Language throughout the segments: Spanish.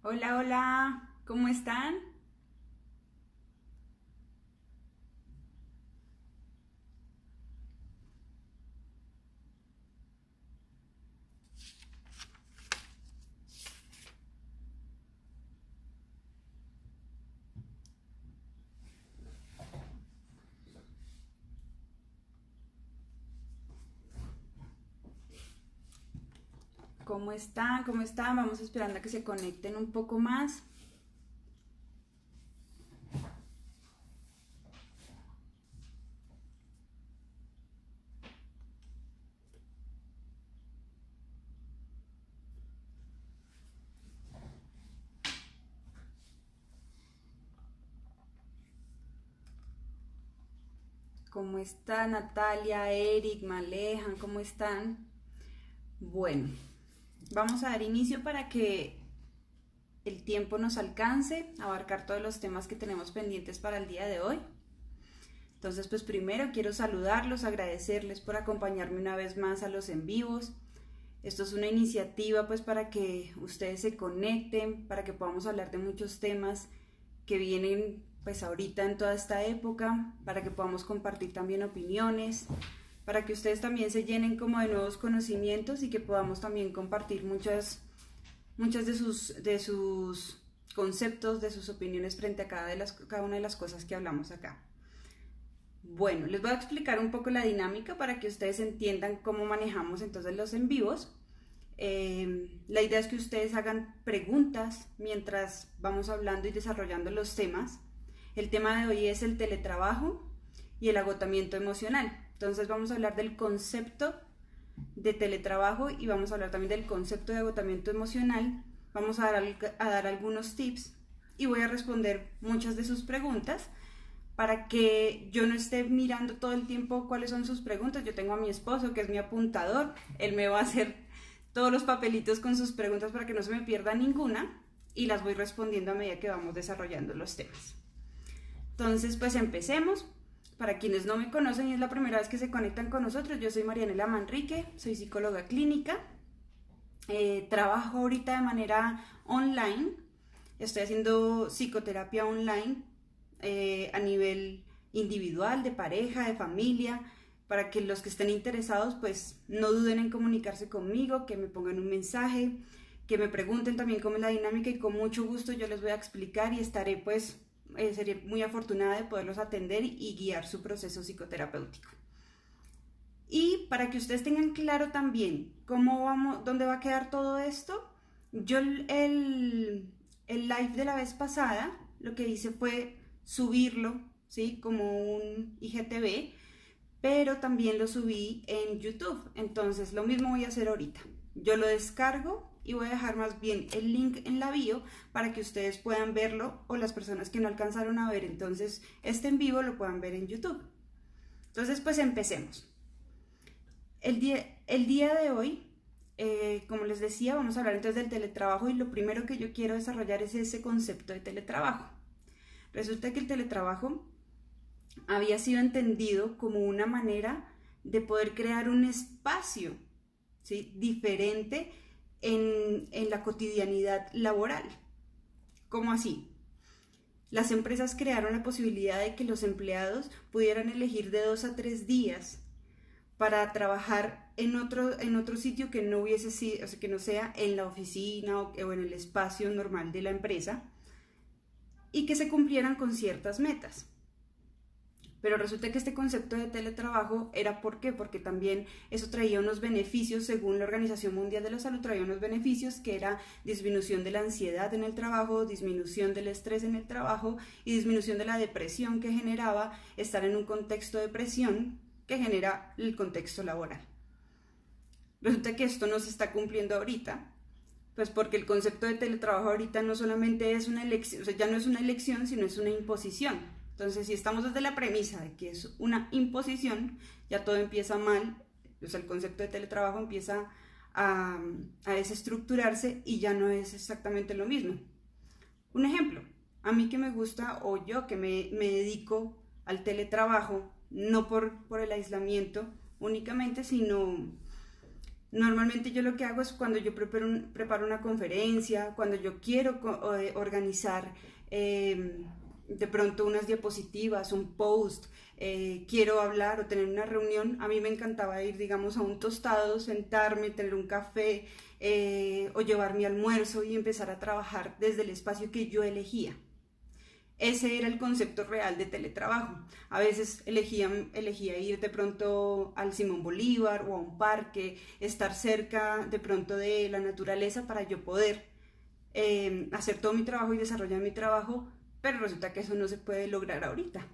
Hola, hola, ¿cómo están? ¿Cómo están? ¿Cómo están? Vamos esperando a que se conecten un poco más. ¿Cómo está Natalia, Eric, Malejan? ¿Cómo están? Bueno, vamos a dar inicio para que el tiempo nos alcance a abarcar todos los temas que tenemos pendientes para el día de hoy. Entonces, pues primero quiero saludarlos, agradecerles por acompañarme una vez más a los en vivos. Esto es una iniciativa pues para que ustedes se conecten, para que podamos hablar de muchos temas que vienen pues ahorita en toda esta época, para que podamos compartir también opiniones, para que ustedes también se llenen como de nuevos conocimientos y que podamos también compartir muchas de sus conceptos, de sus opiniones frente a cada una de las cosas que hablamos acá. Bueno, les voy a explicar un poco la dinámica para que ustedes entiendan cómo manejamos entonces los en vivos. La idea es que ustedes hagan preguntas mientras vamos hablando y desarrollando los temas. El tema de hoy es el teletrabajo y el agotamiento emocional. Entonces vamos a hablar del concepto de teletrabajo y vamos a hablar también del concepto de agotamiento emocional. Vamos a dar algunos tips y voy a responder muchas de sus preguntas para que yo no esté mirando todo el tiempo cuáles son sus preguntas. Yo tengo a mi esposo, que es mi apuntador, él me va a hacer todos los papelitos con sus preguntas para que no se me pierda ninguna y las voy respondiendo a medida que vamos desarrollando los temas. Entonces, pues empecemos. Para quienes no me conocen y es la primera vez que se conectan con nosotros, yo soy Marianela Manrique, soy psicóloga clínica, trabajo ahorita de manera online, estoy haciendo psicoterapia online a nivel individual, de pareja, de familia, para que los que estén interesados pues no duden en comunicarse conmigo, que me pongan un mensaje, que me pregunten también cómo es la dinámica y con mucho gusto yo les voy a explicar y estaré pues, seré muy afortunada de poderlos atender y guiar su proceso psicoterapéutico. Y para que ustedes tengan claro también cómo vamos, dónde va a quedar todo esto, yo el live de la vez pasada lo que hice fue subirlo, ¿sí? Como un IGTV, pero también lo subí en YouTube. Entonces lo mismo voy a hacer ahorita. Yo lo descargo y voy a dejar más bien el link en la bio para que ustedes puedan verlo o las personas que no alcanzaron a ver entonces este en vivo lo puedan ver en YouTube. Entonces pues empecemos. El día de hoy, como les decía, vamos a hablar entonces del teletrabajo y lo primero que yo quiero desarrollar es ese concepto de teletrabajo. Resulta que el teletrabajo había sido entendido como una manera de poder crear un espacio, ¿sí? Diferente en la cotidianidad laboral. ¿Cómo así? Las empresas crearon la posibilidad de que los empleados pudieran elegir de 2 a 3 días para trabajar en otro sitio que no hubiese sido, o sea, que no sea en la oficina o en el espacio normal de la empresa y que se cumplieran con ciertas metas. Pero resulta que este concepto de teletrabajo era ¿por qué? Porque también eso traía unos beneficios, según la Organización Mundial de la Salud, traía unos beneficios que era disminución de la ansiedad en el trabajo, disminución del estrés en el trabajo y disminución de la depresión que generaba estar en un contexto de presión que genera el contexto laboral. Resulta que esto no se está cumpliendo ahorita, pues porque el concepto de teletrabajo ahorita no solamente es una elección, o sea, ya no es una elección, sino es una imposición. Entonces, si estamos desde la premisa de que es una imposición, ya todo empieza mal, o sea, el concepto de teletrabajo empieza a, a desestructurarse y ya no es exactamente lo mismo. Un ejemplo, a mí que me gusta o yo que me dedico al teletrabajo, no por el aislamiento únicamente, sino Normalmente yo lo que hago es cuando yo preparo una conferencia, cuando yo quiero organizar de pronto unas diapositivas, un post, quiero hablar o tener una reunión, a mí me encantaba ir, digamos, a un tostado, sentarme, tener un café o llevar mi almuerzo y empezar a trabajar desde el espacio que yo elegía. Ese era el concepto real de teletrabajo. A veces elegía ir de pronto al Simón Bolívar o a un parque, estar cerca de pronto de la naturaleza para yo poder hacer todo mi trabajo y desarrollar mi trabajo, pero resulta que eso no se puede lograr ahorita.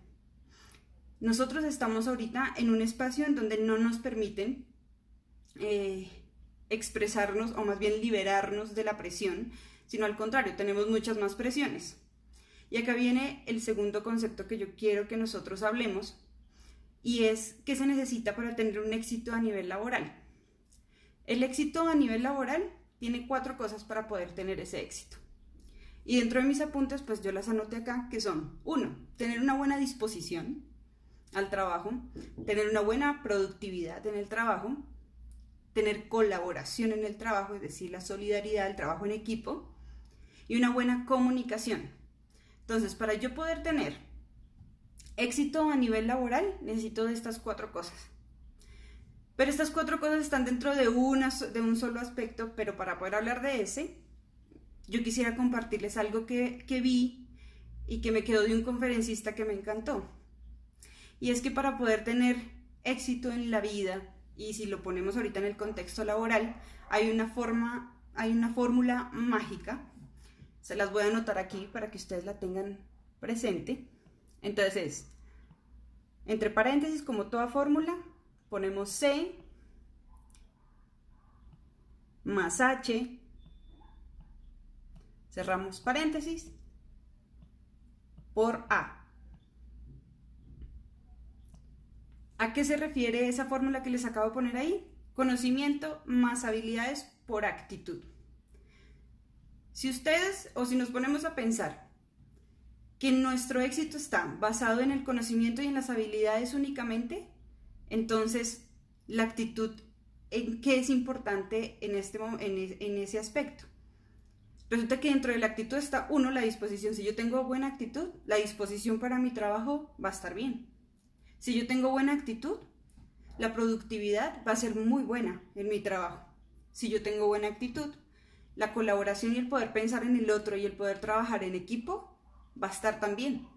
Nosotros estamos ahorita en un espacio en donde no nos permiten expresarnos o más bien liberarnos de la presión, sino al contrario, tenemos muchas más presiones. Y acá viene el segundo concepto que yo quiero que nosotros hablemos, y es qué se necesita para tener un éxito a nivel laboral. El éxito a nivel laboral tiene 4 cosas para poder tener ese éxito. Y dentro de mis apuntes, pues yo las anoté acá, que son: 1, tener una buena disposición al trabajo, tener una buena productividad en el trabajo, tener colaboración en el trabajo, es decir, la solidaridad, el trabajo en equipo, y una buena comunicación. Entonces, para yo poder tener éxito a nivel laboral, necesito de estas 4 cosas. Pero estas 4 cosas están dentro de un solo aspecto, pero para poder hablar de ese, yo quisiera compartirles algo que vi y que me quedó de un conferencista que me encantó. Y es que para poder tener éxito en la vida, y si lo ponemos ahorita en el contexto laboral, hay una fórmula mágica. Se las voy a anotar aquí para que ustedes la tengan presente. Entonces, entre paréntesis, como toda fórmula, ponemos C más H, cerramos paréntesis, por A. ¿A qué se refiere esa fórmula que les acabo de poner ahí? Conocimiento más habilidades por actitud. Si ustedes, o si nos ponemos a pensar que nuestro éxito está basado en el conocimiento y en las habilidades únicamente, entonces la actitud, ¿en qué es importante en ese aspecto? Resulta que dentro de la actitud está, 1, la disposición. Si yo tengo buena actitud, la disposición para mi trabajo va a estar bien. Si yo tengo buena actitud, la productividad va a ser muy buena en mi trabajo. Si yo tengo buena actitud, la colaboración y el poder pensar en el otro y el poder trabajar en equipo va a estar también.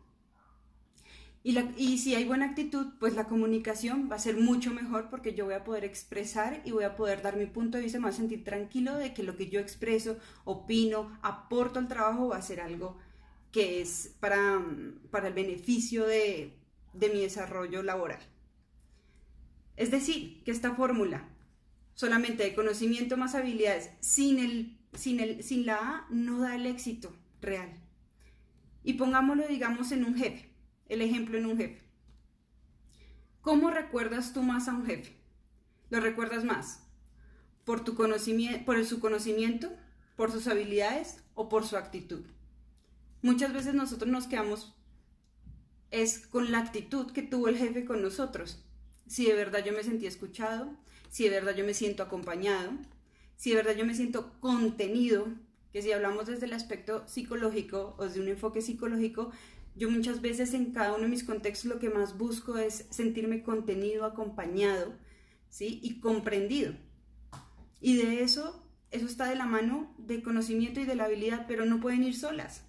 Y si hay buena actitud, pues la comunicación va a ser mucho mejor, porque yo voy a poder expresar y voy a poder dar mi punto de vista, me voy a sentir tranquilo de que lo que yo expreso, opino, aporto al trabajo va a ser algo que es para el beneficio de mi desarrollo laboral. Es decir, que esta fórmula solamente de conocimiento más habilidades sin la A no da el éxito real. Y pongámoslo, digamos, en un jefe. El ejemplo en un jefe. ¿Cómo recuerdas tú más a un jefe? ¿Lo recuerdas más por su conocimiento, por sus habilidades o por su actitud? Muchas veces nosotros nos quedamos con la actitud que tuvo el jefe con nosotros. Si de verdad yo me sentí escuchado, si de verdad yo me siento acompañado, si de verdad yo me siento contenido, que si hablamos desde el aspecto psicológico o desde un enfoque psicológico, yo muchas veces en cada uno de mis contextos lo que más busco es sentirme contenido, acompañado, ¿sí? Y comprendido. Y de eso está de la mano del conocimiento y de la habilidad, pero no pueden ir solas.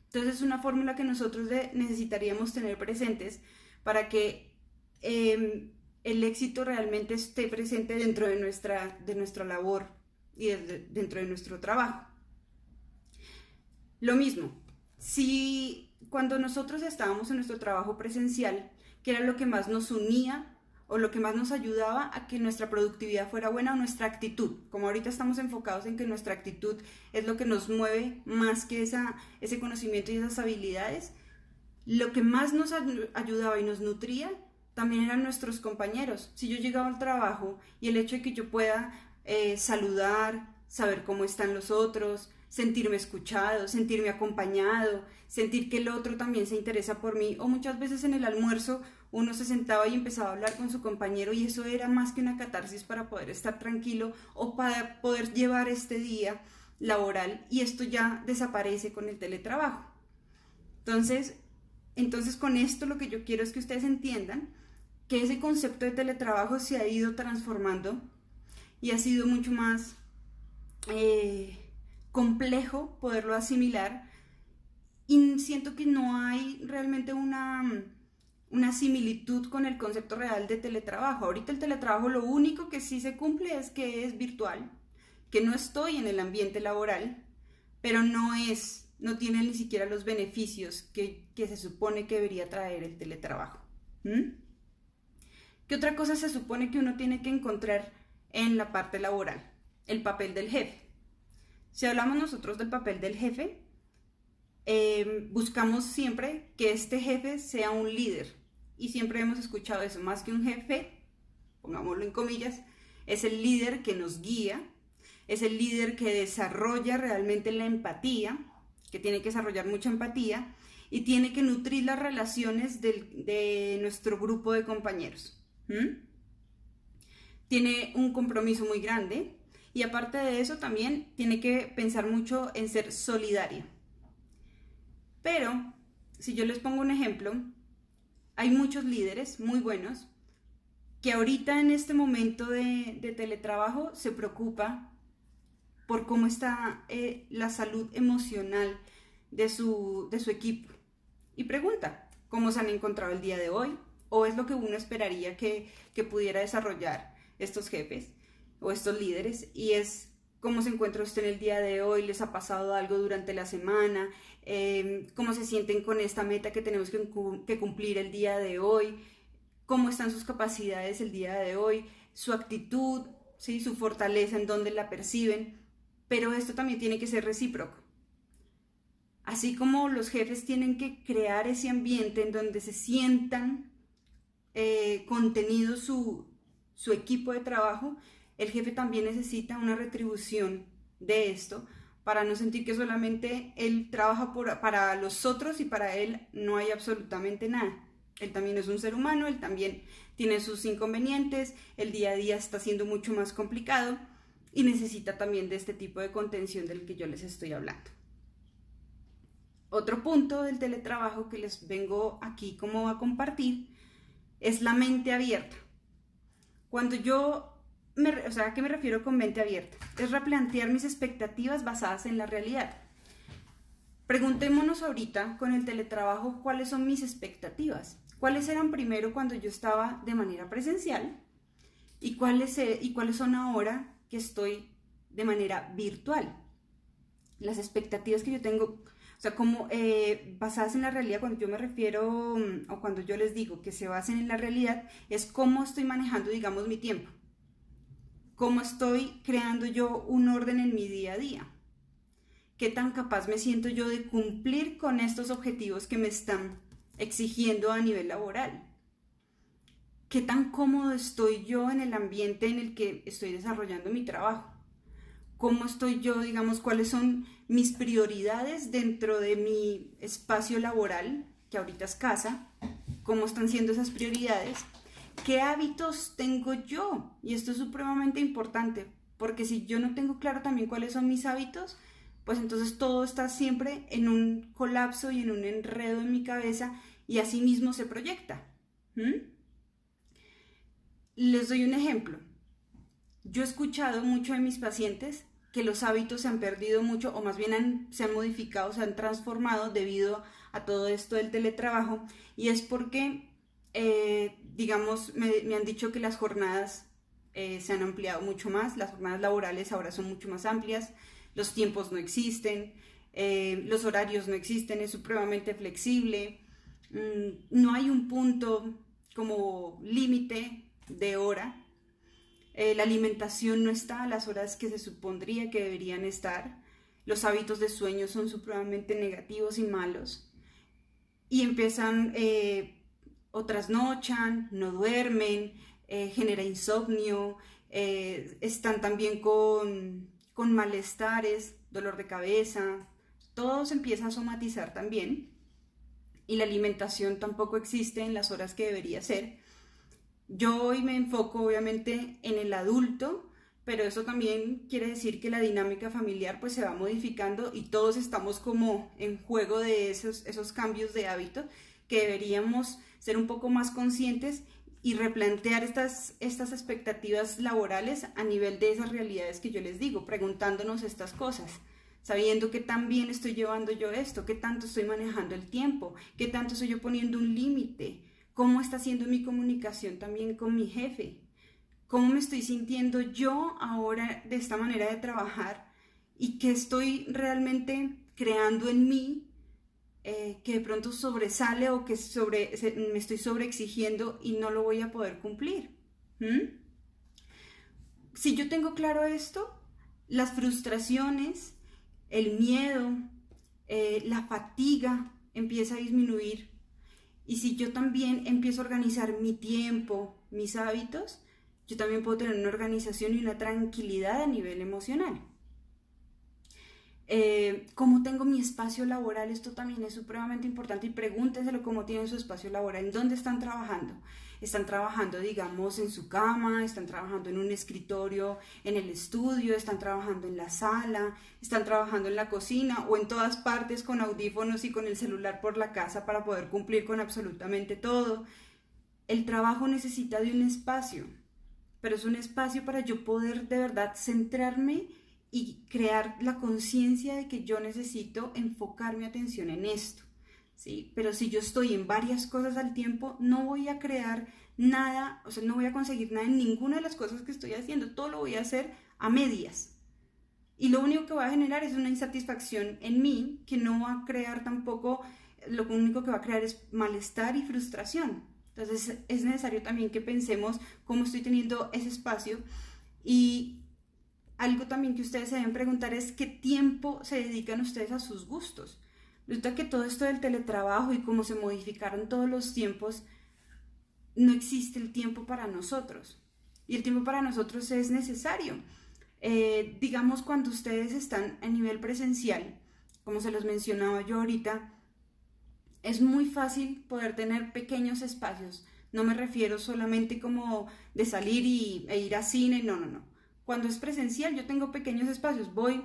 Entonces es una fórmula que nosotros necesitaríamos tener presentes para que el éxito realmente esté presente dentro de nuestra labor y dentro de nuestro trabajo. Lo mismo, si cuando nosotros estábamos en nuestro trabajo presencial, que era lo que más nos unía o lo que más nos ayudaba a que nuestra productividad fuera buena, o nuestra actitud, como ahorita estamos enfocados en que nuestra actitud es lo que nos mueve más que ese conocimiento y esas habilidades, lo que más nos ayudaba y nos nutría también eran nuestros compañeros. Si yo llegaba al trabajo y el hecho de que yo pueda saludar, saber cómo están los otros, sentirme escuchado, sentirme acompañado, sentir que el otro también se interesa por mí. O muchas veces en el almuerzo uno se sentaba y empezaba a hablar con su compañero y eso era más que una catarsis para poder estar tranquilo o para poder llevar este día laboral, y esto ya desaparece con el teletrabajo. Entonces con esto lo que yo quiero es que ustedes entiendan que ese concepto de teletrabajo se ha ido transformando y ha sido mucho más complejo poderlo asimilar, y siento que no hay realmente una similitud con el concepto real de teletrabajo. Ahorita el teletrabajo lo único que sí se cumple es que es virtual, que no estoy en el ambiente laboral, pero no tiene ni siquiera los beneficios que se supone que debería traer el teletrabajo. ¿Qué otra cosa se supone que uno tiene que encontrar en la parte laboral? El papel del jefe. Si hablamos nosotros del papel del jefe, buscamos siempre que este jefe sea un líder. Y siempre hemos escuchado eso, más que un jefe, pongámoslo en comillas, es el líder que nos guía, es el líder que desarrolla realmente la empatía, que tiene que desarrollar mucha empatía y tiene que nutrir las relaciones de nuestro grupo de compañeros. Tiene un compromiso muy grande y aparte de eso también tiene que pensar mucho en ser solidaria. Pero, si yo les pongo un ejemplo, hay muchos líderes muy buenos que ahorita en este momento de teletrabajo se preocupa por cómo está la salud emocional de su equipo y pregunta cómo se han encontrado el día de hoy, o es lo que uno esperaría que pudiera desarrollar estos jefes o estos líderes, y es cómo se encuentra usted en el día de hoy, les ha pasado algo durante la semana, cómo se sienten con esta meta que tenemos que cumplir el día de hoy, cómo están sus capacidades el día de hoy, su actitud, ¿sí? Su fortaleza, en dónde la perciben, pero esto también tiene que ser recíproco. Así como los jefes tienen que crear ese ambiente en donde se sientan contenido su equipo de trabajo, el jefe también necesita una retribución de esto para no sentir que solamente él trabaja para los otros y para él no hay absolutamente nada. Él también es un ser humano, él también tiene sus inconvenientes, el día a día está siendo mucho más complicado y necesita también de este tipo de contención del que yo les estoy hablando. Otro punto del teletrabajo que les vengo aquí como a compartir es la mente abierta. Cuando ¿a qué me refiero con mente abierta? Es replantear mis expectativas basadas en la realidad. Preguntémonos ahorita con el teletrabajo cuáles son mis expectativas. ¿Cuáles eran primero cuando yo estaba de manera presencial? ¿Y cuáles son ahora que estoy de manera virtual? Las expectativas que yo tengo, o sea, como basadas en la realidad, cuando yo me refiero, o cuando yo les digo que se basen en la realidad, es cómo estoy manejando, digamos, mi tiempo. Cómo estoy creando yo un orden en mi día a día. Qué tan capaz me siento yo de cumplir con estos objetivos que me están exigiendo a nivel laboral. Qué tan cómodo estoy yo en el ambiente en el que estoy desarrollando mi trabajo. Cómo estoy yo, digamos, cuáles son mis prioridades dentro de mi espacio laboral, que ahorita es casa, cómo están siendo esas prioridades, qué hábitos tengo yo, y esto es supremamente importante, porque si yo no tengo claro también cuáles son mis hábitos, pues entonces todo está siempre en un colapso y en un enredo en mi cabeza y así mismo se proyecta. Les doy un ejemplo. Yo he escuchado mucho de mis pacientes que los hábitos se han perdido mucho, o más bien se han modificado, se han transformado debido a todo esto del teletrabajo, y es porque, digamos, me han dicho que las jornadas se han ampliado mucho más, las jornadas laborales ahora son mucho más amplias, los tiempos no existen, los horarios no existen, es supremamente flexible, no hay un punto como límite de hora. La alimentación no está a las horas que se supondría que deberían estar, los hábitos de sueño son supremamente negativos y malos, y empiezan o trasnochan, no duermen, genera insomnio, están también con con malestares, dolor de cabeza, todo se empieza a somatizar también y la alimentación tampoco existe en las horas que debería ser. Yo hoy me enfoco obviamente en el adulto, pero eso también quiere decir que la dinámica familiar pues se va modificando y todos estamos como en juego de esos cambios de hábito que deberíamos ser un poco más conscientes y replantear estas expectativas laborales a nivel de esas realidades que yo les digo, preguntándonos estas cosas, sabiendo qué tan bien estoy llevando yo esto, qué tanto estoy manejando el tiempo, qué tanto estoy yo poniendo un límite, cómo está siendo mi comunicación también con mi jefe, cómo me estoy sintiendo yo ahora de esta manera de trabajar y qué estoy realmente creando en mí que de pronto sobresale o que me estoy sobreexigiendo y no lo voy a poder cumplir. ¿Mm? Si yo tengo claro esto, las frustraciones, el miedo, la fatiga empieza a disminuir. Y si yo también empiezo a organizar mi tiempo, mis hábitos, yo también puedo tener una organización y una tranquilidad a nivel emocional. Cómo tengo mi espacio laboral, esto también es supremamente importante y pregúntenselo cómo tienen su espacio laboral, en dónde están trabajando. Están trabajando, digamos, en su cama, están trabajando en un escritorio, en el estudio, están trabajando en la sala, están trabajando en la cocina o en todas partes con audífonos y con el celular por la casa para poder cumplir con absolutamente todo. El trabajo necesita de un espacio, pero es un espacio para yo poder de verdad centrarme y crear la conciencia de que yo necesito enfocar mi atención en esto, ¿sí? Pero si yo estoy en varias cosas al tiempo, no voy a crear nada, o sea, no voy a conseguir nada en ninguna de las cosas que estoy haciendo, todo lo voy a hacer a medias. Y lo único que va a generar es una insatisfacción en mí que no va a crear tampoco, lo único que va a crear es malestar y frustración. Entonces es necesario también que pensemos cómo estoy teniendo ese espacio y algo también que ustedes se deben preguntar es qué tiempo se dedican ustedes a sus gustos. Resulta que todo esto del teletrabajo y cómo se modificaron todos los tiempos, no existe el tiempo para nosotros. Y el tiempo para nosotros es necesario. Digamos, cuando ustedes están a nivel presencial, como se los mencionaba yo ahorita, es muy fácil poder tener pequeños espacios. No me refiero solamente como de salir e ir a cine, no, no, no. Cuando es presencial yo tengo pequeños espacios, voy,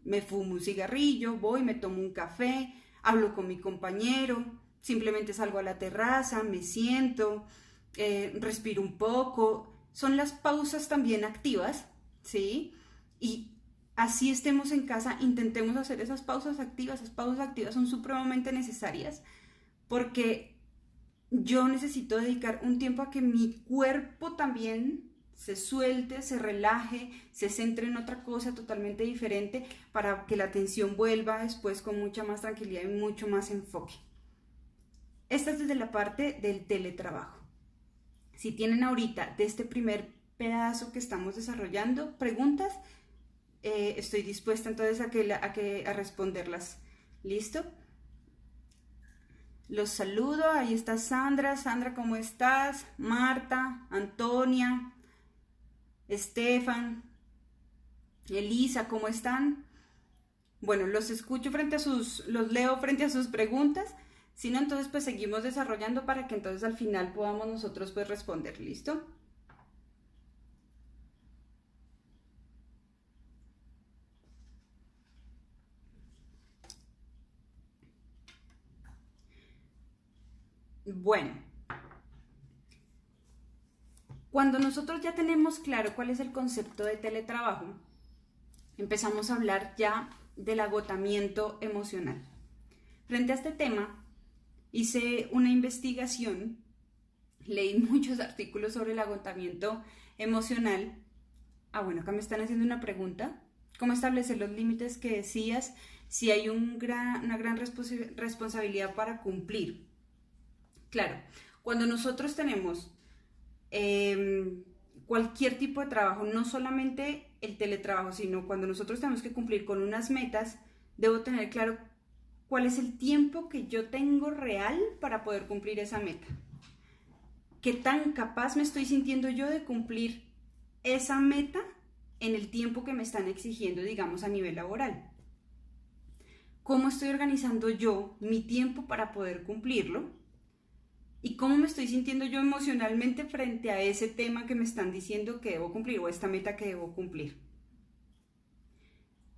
me fumo un cigarrillo, voy, me tomo un café, hablo con mi compañero, simplemente salgo a la terraza, me siento, respiro un poco. Son las pausas también activas, ¿sí? Y así estemos en casa, intentemos hacer esas pausas activas son supremamente necesarias porque yo necesito dedicar un tiempo a que mi cuerpo también se suelte, se relaje, se centre en otra cosa totalmente diferente para que la atención vuelva después con mucha más tranquilidad y mucho más enfoque. Esta es desde la parte del teletrabajo. Si tienen ahorita de este primer pedazo que estamos desarrollando preguntas, estoy dispuesta entonces a responderlas. ¿Listo? Los saludo, ahí está Sandra. Sandra, ¿cómo estás? Marta, Antonia, Estefan, Elisa, ¿cómo están? Bueno, los escucho los leo frente a sus preguntas. Si no, entonces pues seguimos desarrollando para que entonces al final podamos nosotros pues responder, ¿listo? Bueno, cuando nosotros ya tenemos claro cuál es el concepto de teletrabajo, empezamos a hablar ya del agotamiento emocional. Frente a este tema, hice una investigación, leí muchos artículos sobre el agotamiento emocional. Bueno, acá me están haciendo una pregunta. ¿Cómo establecer los límites que decías si hay una gran responsabilidad para cumplir? Claro, cuando nosotros tenemos cualquier tipo de trabajo, no solamente el teletrabajo, sino cuando nosotros tenemos que cumplir con unas metas, debo tener claro cuál es el tiempo que yo tengo real para poder cumplir esa meta. ¿Qué tan capaz me estoy sintiendo yo de cumplir esa meta en el tiempo que me están exigiendo, digamos, a nivel laboral. ¿Cómo estoy organizando yo mi tiempo para poder cumplirlo? ¿Y cómo me estoy sintiendo yo emocionalmente frente a ese tema que me están diciendo que debo cumplir o esta meta que debo cumplir?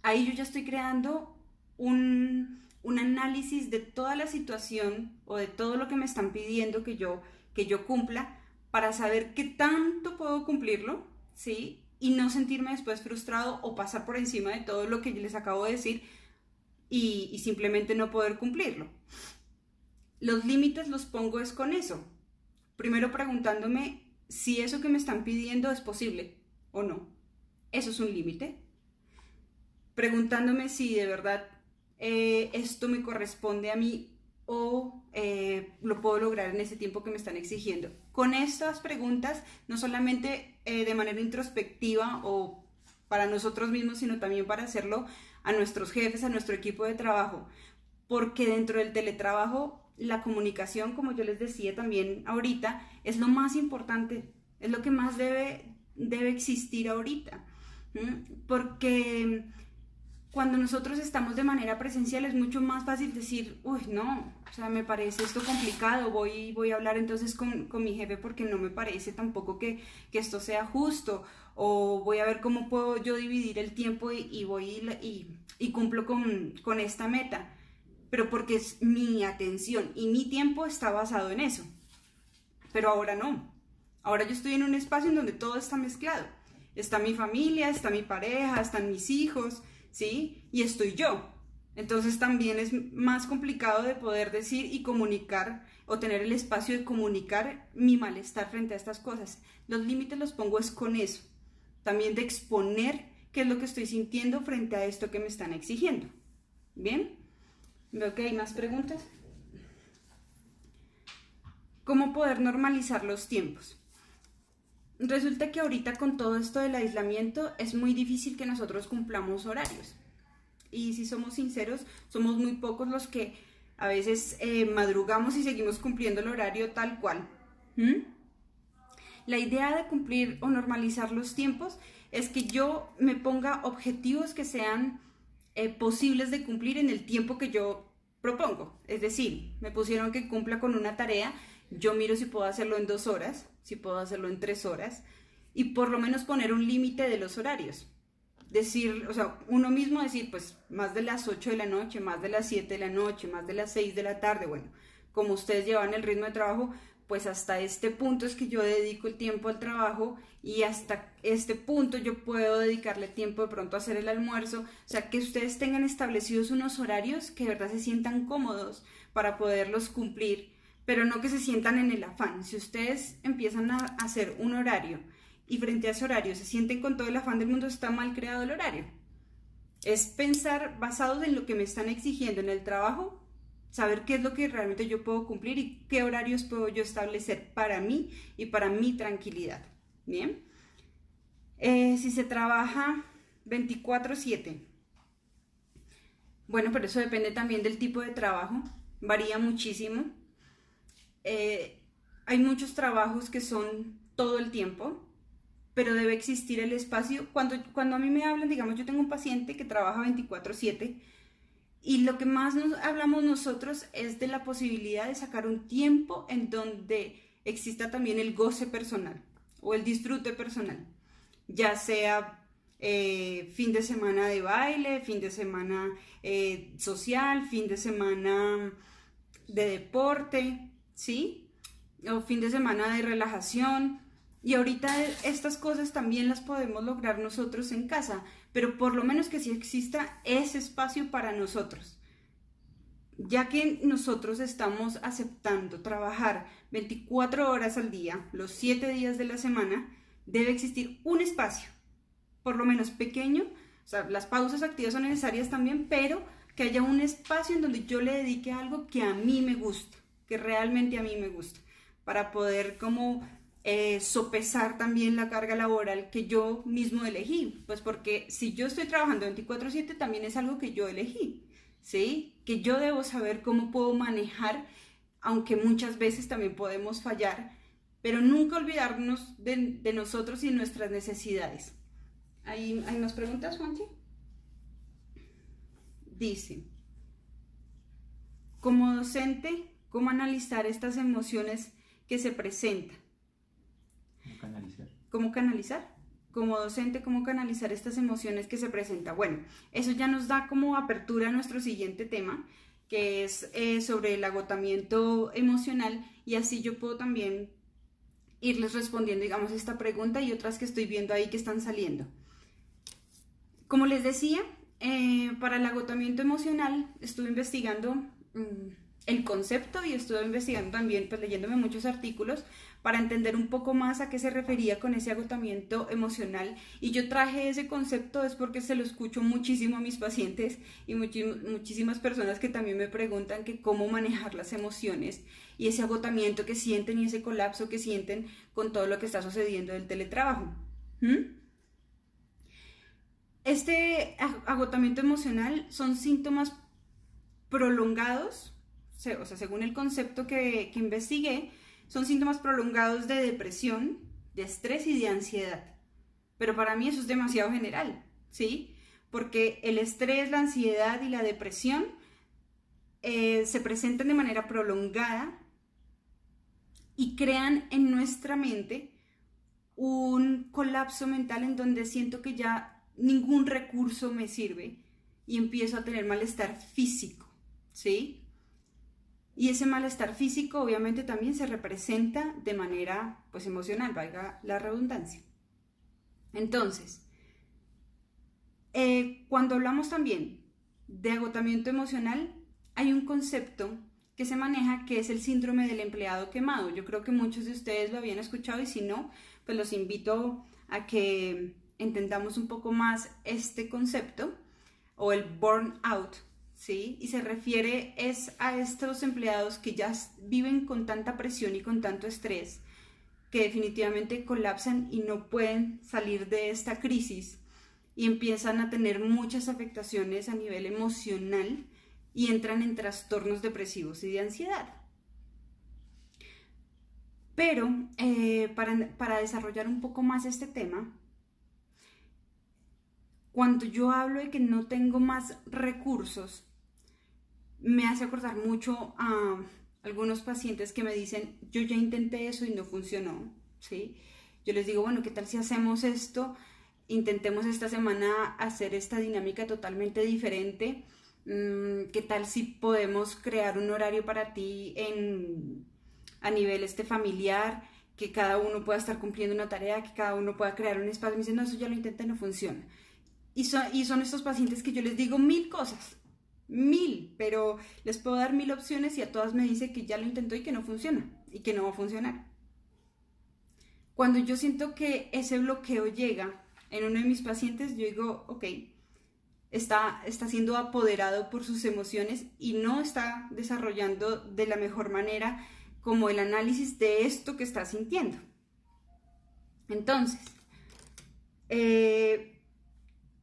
Ahí yo ya estoy creando un análisis de toda la situación o de todo lo que me están pidiendo que yo cumpla para saber qué tanto puedo cumplirlo, ¿sí? Y no sentirme después frustrado o pasar por encima de todo lo que les acabo de decir y simplemente no poder cumplirlo. Los límites los pongo es con eso. Primero preguntándome si eso que me están pidiendo es posible o no. Eso es un límite. Preguntándome si de verdad esto me corresponde a mí o lo puedo lograr en ese tiempo que me están exigiendo. Con estas preguntas, no solamente de manera introspectiva o para nosotros mismos, sino también para hacerlo a nuestros jefes, a nuestro equipo de trabajo, porque dentro del teletrabajo la comunicación, como yo les decía también ahorita, es lo más importante, es lo que más debe existir ahorita, porque cuando nosotros estamos de manera presencial es mucho más fácil decir, uy, no, o sea, me parece esto complicado, voy a hablar entonces con mi jefe porque no me parece tampoco que esto sea justo, o voy a ver cómo puedo yo dividir el tiempo y cumplo con esta meta, pero porque es mi atención y mi tiempo está basado en eso. Pero ahora no. Ahora yo estoy en un espacio en donde todo está mezclado. Está mi familia, está mi pareja, están mis hijos, ¿sí? Y estoy yo. Entonces también es más complicado de poder decir y comunicar o tener el espacio de comunicar mi malestar frente a estas cosas. Los límites los pongo es con eso. También de exponer qué es lo que estoy sintiendo frente a esto que me están exigiendo. ¿Bien? Veo que hay más preguntas. ¿Cómo poder normalizar los tiempos? Resulta que ahorita con todo esto del aislamiento es muy difícil que nosotros cumplamos horarios. Y si somos sinceros, somos muy pocos los que a veces madrugamos y seguimos cumpliendo el horario tal cual. La idea de cumplir o normalizar los tiempos es que yo me ponga objetivos que sean posibles de cumplir en el tiempo que yo propongo. Es decir, me pusieron que cumpla con una tarea, yo miro si puedo hacerlo en 2 horas, si puedo hacerlo en 3 horas, y por lo menos poner un límite de los horarios. Decir, o sea, uno mismo decir, pues más de las 8 de la noche, más de las 7 de la noche, más de las 6 de la tarde, bueno, como ustedes llevan el ritmo de trabajo, pues hasta este punto es que yo dedico el tiempo al trabajo y hasta este punto yo puedo dedicarle tiempo de pronto a hacer el almuerzo, o sea, que ustedes tengan establecidos unos horarios que de verdad se sientan cómodos para poderlos cumplir, pero no que se sientan en el afán. Si ustedes empiezan a hacer un horario y frente a ese horario se sienten con todo el afán del mundo, está mal creado el horario. Es pensar basados en lo que me están exigiendo en el trabajo, saber qué es lo que realmente yo puedo cumplir y qué horarios puedo yo establecer para mí y para mi tranquilidad. Bien, si se trabaja 24/7, bueno, pero eso depende también del tipo de trabajo, varía muchísimo. Hay muchos trabajos que son todo el tiempo, pero debe existir el espacio. Cuando a mí me hablan, digamos, yo tengo un paciente que trabaja 24/7 y lo que más nos hablamos nosotros es de la posibilidad de sacar un tiempo en donde exista también el goce personal o el disfrute personal, ya sea fin de semana de baile, fin de semana social, fin de semana de deporte, ¿sí? O fin de semana de relajación. Y ahorita estas cosas también las podemos lograr nosotros en casa, pero por lo menos que sí exista ese espacio para nosotros. Ya que nosotros estamos aceptando trabajar 24 horas al día, los 7 días de la semana, debe existir un espacio, por lo menos pequeño, o sea, las pausas activas son necesarias también, pero que haya un espacio en donde yo le dedique algo que a mí me gusta, que realmente a mí me gusta, para poder como sopesar también la carga laboral que yo mismo elegí, pues porque si yo estoy trabajando 24/7 también es algo que yo elegí, ¿sí? Que yo debo saber cómo puedo manejar, aunque muchas veces también podemos fallar, pero nunca olvidarnos de nosotros y nuestras necesidades. ¿Hay más preguntas, Juanchi? Dice, como docente, ¿cómo analizar estas emociones que se presentan? ¿Cómo canalizar? ¿Cómo canalizar? Como docente, ¿cómo canalizar estas emociones que se presentan? Bueno, eso ya nos da como apertura a nuestro siguiente tema, que es sobre el agotamiento emocional, y así yo puedo también irles respondiendo, digamos, esta pregunta y otras que estoy viendo ahí que están saliendo. Como les decía, para el agotamiento emocional estuve investigando el concepto y estuve investigando también, pues leyéndome muchos artículos para entender un poco más a qué se refería con ese agotamiento emocional. Y yo traje ese concepto es porque se lo escucho muchísimo a mis pacientes y muchísimas personas que también me preguntan que cómo manejar las emociones y ese agotamiento que sienten y ese colapso que sienten con todo lo que está sucediendo del teletrabajo. Este agotamiento emocional son síntomas prolongados, o sea, según el concepto que investigué, son síntomas prolongados de depresión, de estrés y de ansiedad. Pero para mí eso es demasiado general, ¿sí? Porque el estrés, la ansiedad y la depresión se presentan de manera prolongada y crean en nuestra mente un colapso mental en donde siento que ya ningún recurso me sirve y empiezo a tener malestar físico, ¿sí? Y ese malestar físico obviamente también se representa de manera pues emocional, valga la redundancia. Entonces, cuando hablamos también de agotamiento emocional, hay un concepto que se maneja que es el síndrome del empleado quemado. Yo creo que muchos de ustedes lo habían escuchado y si no, pues los invito a que entendamos un poco más este concepto o el burnout, ¿sí? Y se refiere es a estos empleados que ya viven con tanta presión y con tanto estrés que definitivamente colapsan y no pueden salir de esta crisis y empiezan a tener muchas afectaciones a nivel emocional y entran en trastornos depresivos y de ansiedad. Pero para desarrollar un poco más este tema, cuando yo hablo de que no tengo más recursos, me hace acordar mucho a algunos pacientes que me dicen, yo ya intenté eso y no funcionó, ¿sí? Yo les digo, bueno, ¿qué tal si hacemos esto? Intentemos esta semana hacer esta dinámica totalmente diferente. ¿Qué tal si podemos crear un horario para ti a nivel familiar? Que cada uno pueda estar cumpliendo una tarea, que cada uno pueda crear un espacio. Me dicen, no, eso ya lo intenté, no funciona. Y son estos pacientes que yo les digo 1000 cosas, 1000, pero les puedo dar 1000 opciones y a todas me dice que ya lo intentó y que no funciona y que no va a funcionar. Cuando yo siento que ese bloqueo llega en uno de mis pacientes, yo digo, ok, está siendo apoderado por sus emociones y no está desarrollando de la mejor manera como el análisis de esto que está sintiendo. Entonces,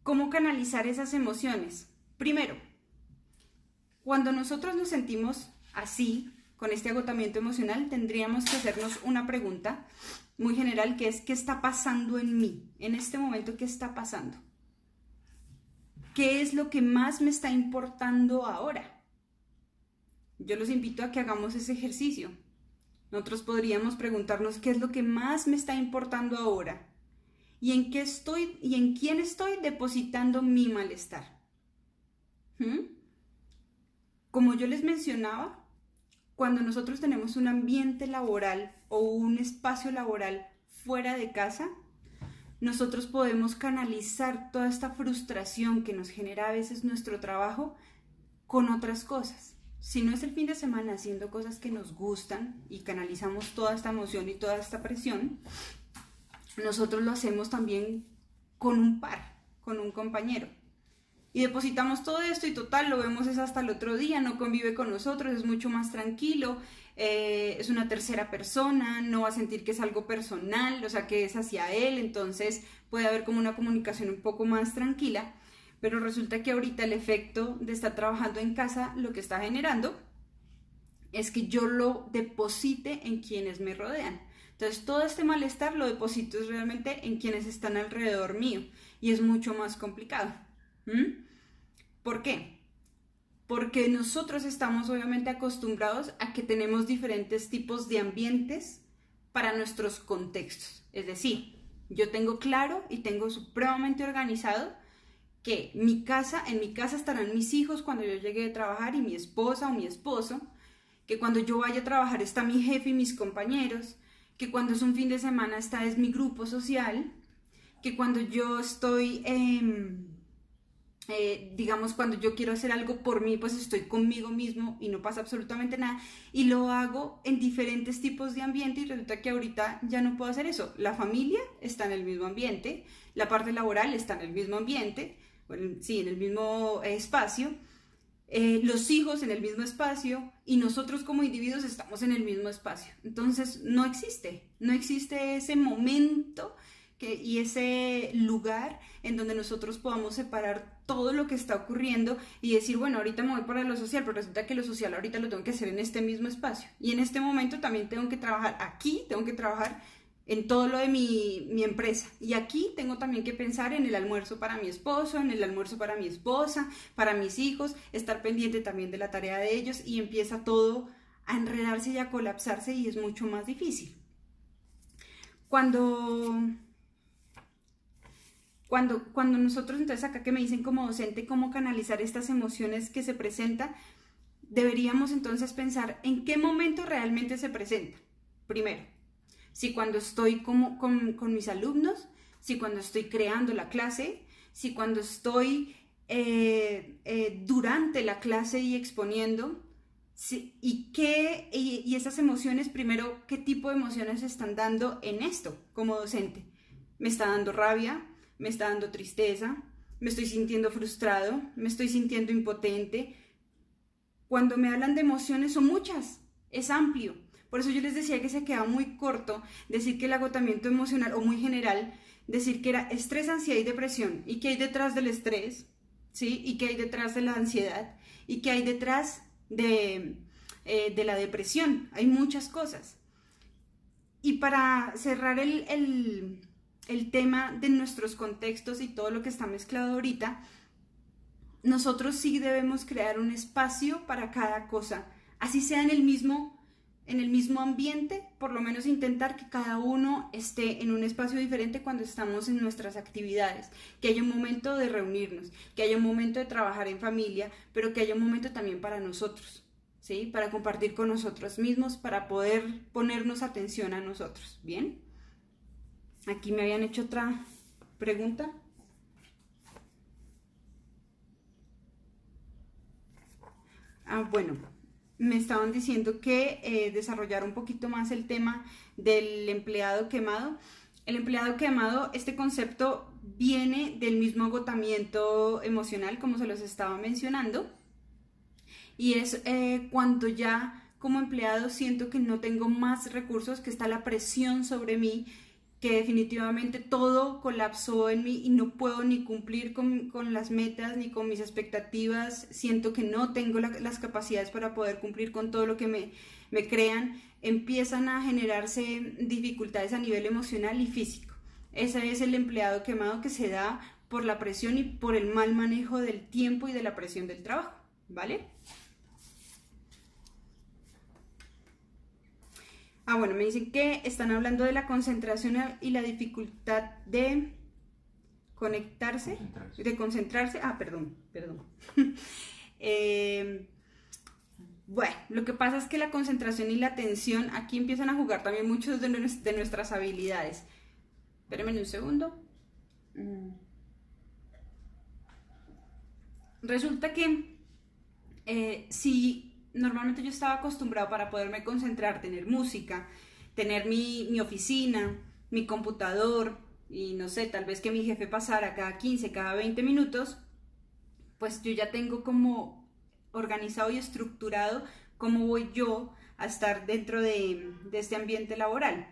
¿cómo canalizar esas emociones? Primero, cuando nosotros nos sentimos así, con este agotamiento emocional, tendríamos que hacernos una pregunta muy general que es, ¿qué está pasando en mí? En este momento, ¿qué está pasando? ¿Qué es lo que más me está importando ahora? Yo los invito a que hagamos ese ejercicio. Nosotros podríamos preguntarnos qué es lo que más me está importando ahora y en qué estoy y en quién estoy depositando mi malestar. Como yo les mencionaba, cuando nosotros tenemos un ambiente laboral o un espacio laboral fuera de casa, nosotros podemos canalizar toda esta frustración que nos genera a veces nuestro trabajo con otras cosas. Si no es el fin de semana haciendo cosas que nos gustan y canalizamos toda esta emoción y toda esta presión, nosotros lo hacemos también con un par, con un compañero. Y depositamos todo esto y total, lo vemos es hasta el otro día, no convive con nosotros, es mucho más tranquilo, es una tercera persona, no va a sentir que es algo personal, o sea, que es hacia él, entonces puede haber como una comunicación un poco más tranquila, pero resulta que ahorita el efecto de estar trabajando en casa lo que está generando es que yo lo deposite en quienes me rodean. Entonces todo este malestar lo deposito realmente en quienes están alrededor mío y es mucho más complicado. ¿Por qué? Porque nosotros estamos obviamente acostumbrados a que tenemos diferentes tipos de ambientes para nuestros contextos. Es decir, yo tengo claro y tengo supremamente organizado que en mi casa estarán mis hijos cuando yo llegue de trabajar y mi esposa o mi esposo, que cuando yo vaya a trabajar está mi jefe y mis compañeros, que cuando es un fin de semana es mi grupo social, que cuando yo estoy, digamos, cuando yo quiero hacer algo por mí, pues estoy conmigo mismo y no pasa absolutamente nada, y lo hago en diferentes tipos de ambiente y resulta que ahorita ya no puedo hacer eso. La familia está en el mismo ambiente, la parte laboral está en el mismo ambiente, bueno, sí, en el mismo espacio, los hijos en el mismo espacio y nosotros como individuos estamos en el mismo espacio. Entonces no existe ese momento y ese lugar en donde nosotros podamos separar todo lo que está ocurriendo y decir, bueno, ahorita me voy para lo social, pero resulta que lo social ahorita lo tengo que hacer en este mismo espacio. Y en este momento también tengo que trabajar aquí, tengo que trabajar en todo lo de mi empresa. Y aquí tengo también que pensar en el almuerzo para mi esposo, en el almuerzo para mi esposa, para mis hijos, estar pendiente también de la tarea de ellos y empieza todo a enredarse y a colapsarse y es mucho más difícil. Cuando nosotros, entonces acá que me dicen como docente cómo canalizar estas emociones que se presentan, deberíamos entonces pensar en qué momento realmente se presenta. Primero, si cuando estoy con mis alumnos, si cuando estoy creando la clase, si cuando estoy durante la clase y exponiendo, y esas emociones, primero, ¿qué tipo de emociones se están dando en esto como docente? ¿Me está dando rabia? ¿Me está dando tristeza? ¿Me estoy sintiendo frustrado? ¿Me estoy sintiendo impotente? Cuando me hablan de emociones son muchas, es amplio. Por eso yo les decía que se queda muy corto decir que el agotamiento emocional, o muy general, decir que era estrés, ansiedad y depresión, y qué hay detrás del estrés, ¿sí? Y qué hay detrás de la ansiedad, y qué hay detrás de la depresión. Hay muchas cosas. Y para cerrar el tema de nuestros contextos y todo lo que está mezclado ahorita, nosotros sí debemos crear un espacio para cada cosa, así sea en el mismo ambiente, por lo menos intentar que cada uno esté en un espacio diferente cuando estamos en nuestras actividades, que haya un momento de reunirnos, que haya un momento de trabajar en familia, pero que haya un momento también para nosotros, ¿sí? Para compartir con nosotros mismos, para poder ponernos atención a nosotros, ¿bien? Aquí me habían hecho otra pregunta. Bueno, me estaban diciendo que desarrollar un poquito más el tema del empleado quemado. El empleado quemado, este concepto viene del mismo agotamiento emocional, como se los estaba mencionando, y es cuando ya como empleado siento que no tengo más recursos, que está la presión sobre mí, que definitivamente todo colapsó en mí y no puedo ni cumplir con las metas ni con mis expectativas, siento que no tengo las capacidades para poder cumplir con todo lo que me crean, empiezan a generarse dificultades a nivel emocional y físico. Ese es el empleado quemado que se da por la presión y por el mal manejo del tiempo y de la presión del trabajo, ¿vale? Bueno, me dicen que están hablando de la concentración y la dificultad de de concentrarse. Perdón. Bueno, lo que pasa es que la concentración y la atención aquí empiezan a jugar también muchos de nuestras habilidades. Espérenme un segundo. Resulta que si normalmente yo estaba acostumbrado para poderme concentrar, tener música, tener mi oficina, mi computador y no sé, tal vez que mi jefe pasara cada 15, cada 20 minutos, pues yo ya tengo como organizado y estructurado cómo voy yo a estar dentro de este ambiente laboral.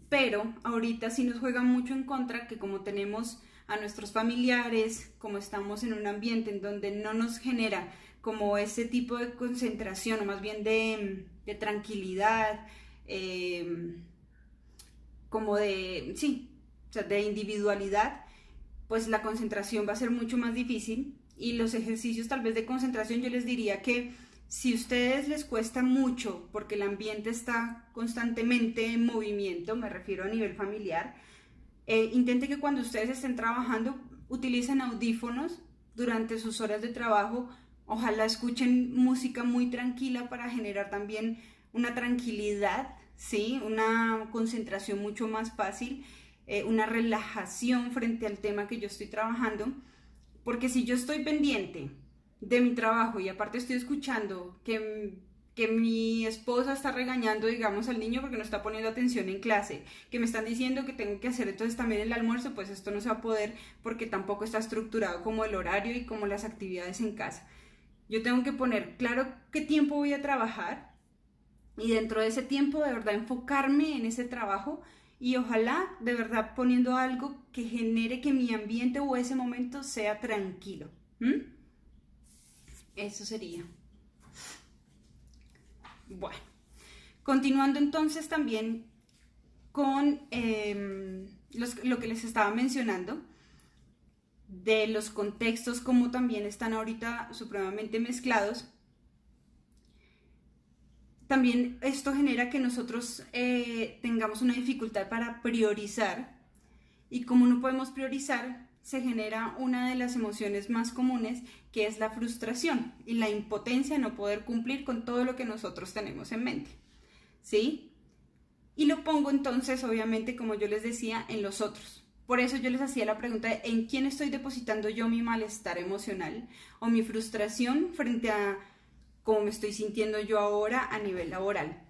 Pero ahorita sí nos juega mucho en contra que como tenemos a nuestros familiares, como estamos en un ambiente en donde no nos genera como ese tipo de concentración, o más bien de tranquilidad, como de, sí, o sea, de individualidad, pues la concentración va a ser mucho más difícil. Y los ejercicios tal vez de concentración, yo les diría que si a ustedes les cuesta mucho porque el ambiente está constantemente en movimiento, me refiero a nivel familiar, intente que cuando ustedes estén trabajando utilicen audífonos durante sus horas de trabajo. Ojalá escuchen música muy tranquila para generar también una tranquilidad, ¿sí? Una concentración mucho más fácil, una relajación frente al tema que yo estoy trabajando. Porque si yo estoy pendiente de mi trabajo y aparte estoy escuchando que mi esposa está regañando, digamos, al niño porque no está poniendo atención en clase, que me están diciendo que tengo que hacer entonces también el almuerzo, pues esto no se va a poder porque tampoco está estructurado como el horario y como las actividades en casa. Yo tengo que poner claro qué tiempo voy a trabajar y dentro de ese tiempo de verdad enfocarme en ese trabajo y ojalá de verdad poniendo algo que genere que mi ambiente o ese momento sea tranquilo. Eso sería. Bueno, continuando entonces también con lo que les estaba mencionando de los contextos como también están ahorita supremamente mezclados. También esto genera que nosotros tengamos una dificultad para priorizar y como no podemos priorizar, se genera una de las emociones más comunes que es la frustración y la impotencia a no poder cumplir con todo lo que nosotros tenemos en mente, ¿sí? Y lo pongo entonces, obviamente, como yo les decía, en los otros. Por eso yo les hacía la pregunta de ¿en quién estoy depositando yo mi malestar emocional o mi frustración frente a cómo me estoy sintiendo yo ahora a nivel laboral?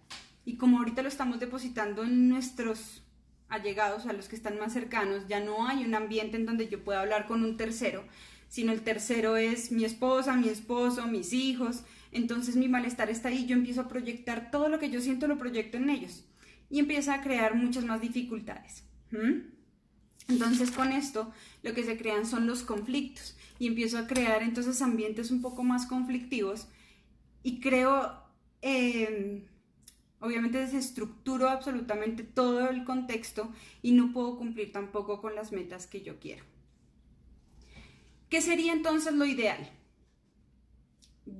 Y como ahorita lo estamos depositando en nuestros allegados, a los que están más cercanos, ya no hay un ambiente en donde yo pueda hablar con un tercero, sino el tercero es mi esposa, mi esposo, mis hijos. Entonces mi malestar está ahí, yo empiezo a proyectar todo lo que yo siento, lo proyecto en ellos y empieza a crear muchas más dificultades. Entonces con esto lo que se crean son los conflictos y empiezo a crear entonces ambientes un poco más conflictivos y creo, obviamente desestructuro absolutamente todo el contexto y no puedo cumplir tampoco con las metas que yo quiero. ¿Qué sería entonces lo ideal?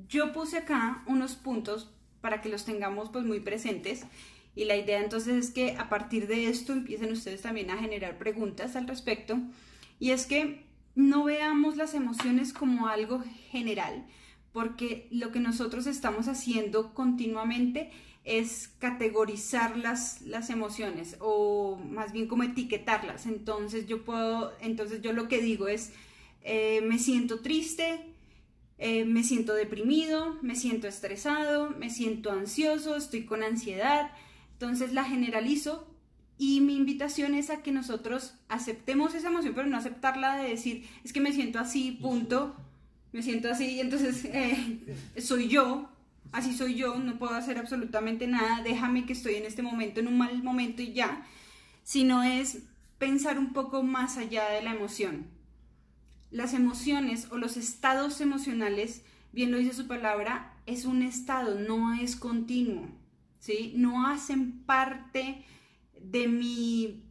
Yo puse acá unos puntos para que los tengamos pues muy presentes y la idea entonces es que a partir de esto empiecen ustedes también a generar preguntas al respecto y es que no veamos las emociones como algo general porque lo que nosotros estamos haciendo continuamente es categorizar las emociones o más bien como etiquetarlas. Entonces yo lo que digo es me siento triste, me siento deprimido, me siento estresado, me siento ansioso, estoy con ansiedad. Entonces la generalizo y mi invitación es a que nosotros aceptemos esa emoción, pero no aceptarla de decir, es que me siento así, punto, me siento así, entonces soy yo, así soy yo, no puedo hacer absolutamente nada, déjame que estoy en este momento, en un mal momento y ya, sino es pensar un poco más allá de la emoción. Las emociones o los estados emocionales, bien lo dice su palabra, es un estado, no es continuo, ¿sí? No hacen parte de mi,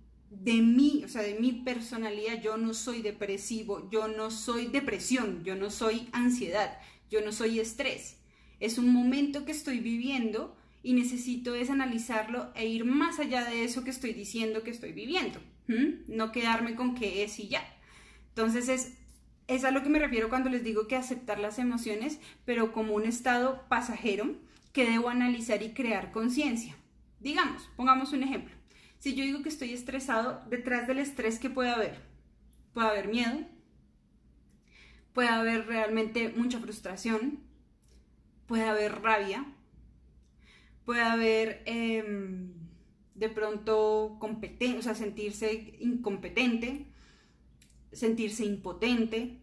o sea, de mi personalidad. Yo no soy depresivo, yo no soy depresión, yo no soy ansiedad, yo no soy estrés. Es un momento que estoy viviendo y necesito analizarlo e ir más allá de eso que estoy diciendo que estoy viviendo. No quedarme con qué es y ya. Entonces es a lo que me refiero cuando les digo que aceptar las emociones, pero como un estado pasajero que debo analizar y crear conciencia. Digamos, pongamos un ejemplo. Si yo digo que estoy estresado, detrás del estrés, ¿qué puede haber? Puede haber miedo, puede haber realmente mucha frustración, puede haber rabia, puede haber de pronto competencia, o sea, sentirse incompetente, sentirse impotente.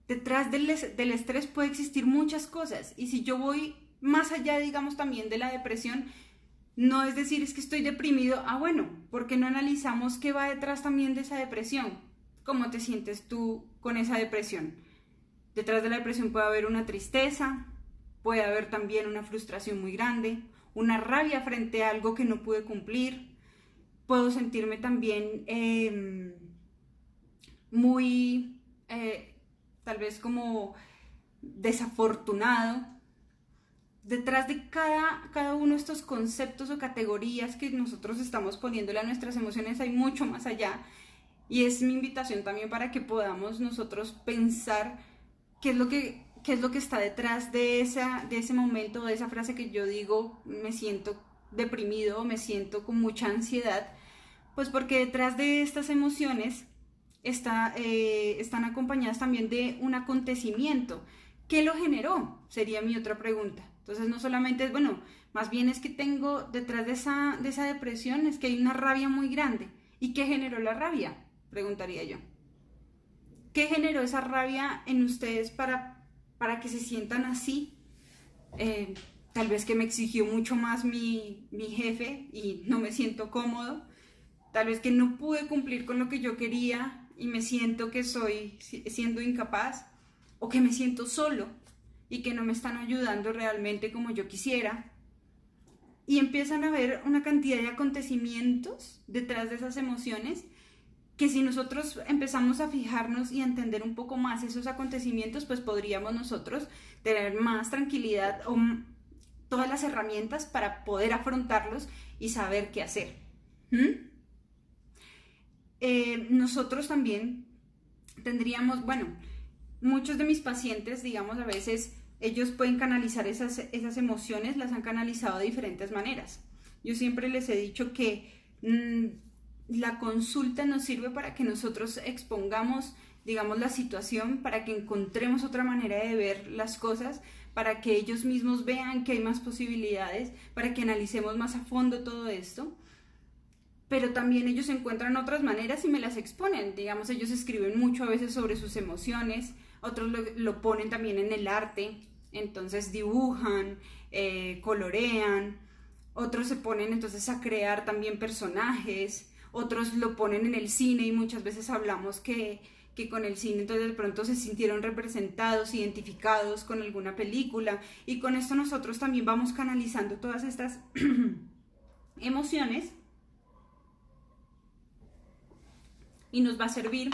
Detrás del estrés puede existir muchas cosas y si yo voy más allá, digamos, también de la depresión, no es decir, es que estoy deprimido, bueno, ¿por qué no analizamos qué va detrás también de esa depresión? ¿Cómo te sientes tú con esa depresión? Detrás de la depresión puede haber una tristeza, puede haber también una frustración muy grande, una rabia frente a algo que no pude cumplir. Puedo sentirme también muy, tal vez como desafortunado. Detrás de cada uno de estos conceptos o categorías que nosotros estamos poniéndole a nuestras emociones hay mucho más allá, y es mi invitación también para que podamos nosotros pensar qué es lo que está detrás de ese momento, de esa frase que yo digo, me siento deprimido, me siento con mucha ansiedad, pues porque detrás de estas emociones están acompañadas también de un acontecimiento. ¿Qué lo generó? Sería mi otra pregunta. Entonces no solamente es, bueno, más bien es que tengo detrás de esa depresión, es que hay una rabia muy grande. ¿Y qué generó la rabia? Preguntaría yo. ¿Qué generó esa rabia en ustedes para que se sientan así? Tal vez que me exigió mucho más mi jefe y no me siento cómodo. Tal vez que no pude cumplir con lo que yo quería y me siento que estoy siendo incapaz, o que me siento solo y que no me están ayudando realmente como yo quisiera. Y empiezan a haber una cantidad de acontecimientos detrás de esas emociones que si nosotros empezamos a fijarnos y a entender un poco más esos acontecimientos, pues podríamos nosotros tener más tranquilidad o todas las herramientas para poder afrontarlos y saber qué hacer. Nosotros también tendríamos, bueno, muchos de mis pacientes, digamos, a veces ellos pueden canalizar esas emociones, las han canalizado de diferentes maneras. Yo siempre les he dicho que la consulta nos sirve para que nosotros expongamos, digamos, la situación, para que encontremos otra manera de ver las cosas, para que ellos mismos vean que hay más posibilidades, para que analicemos más a fondo todo esto. Pero también ellos encuentran otras maneras y me las exponen. Digamos, ellos escriben mucho a veces sobre sus emociones, otros lo ponen también en el arte, entonces dibujan, colorean, otros se ponen entonces a crear también personajes, otros lo ponen en el cine y muchas veces hablamos que con el cine entonces de pronto se sintieron representados, identificados con alguna película, y con esto nosotros también vamos canalizando todas estas emociones. Y nos va a servir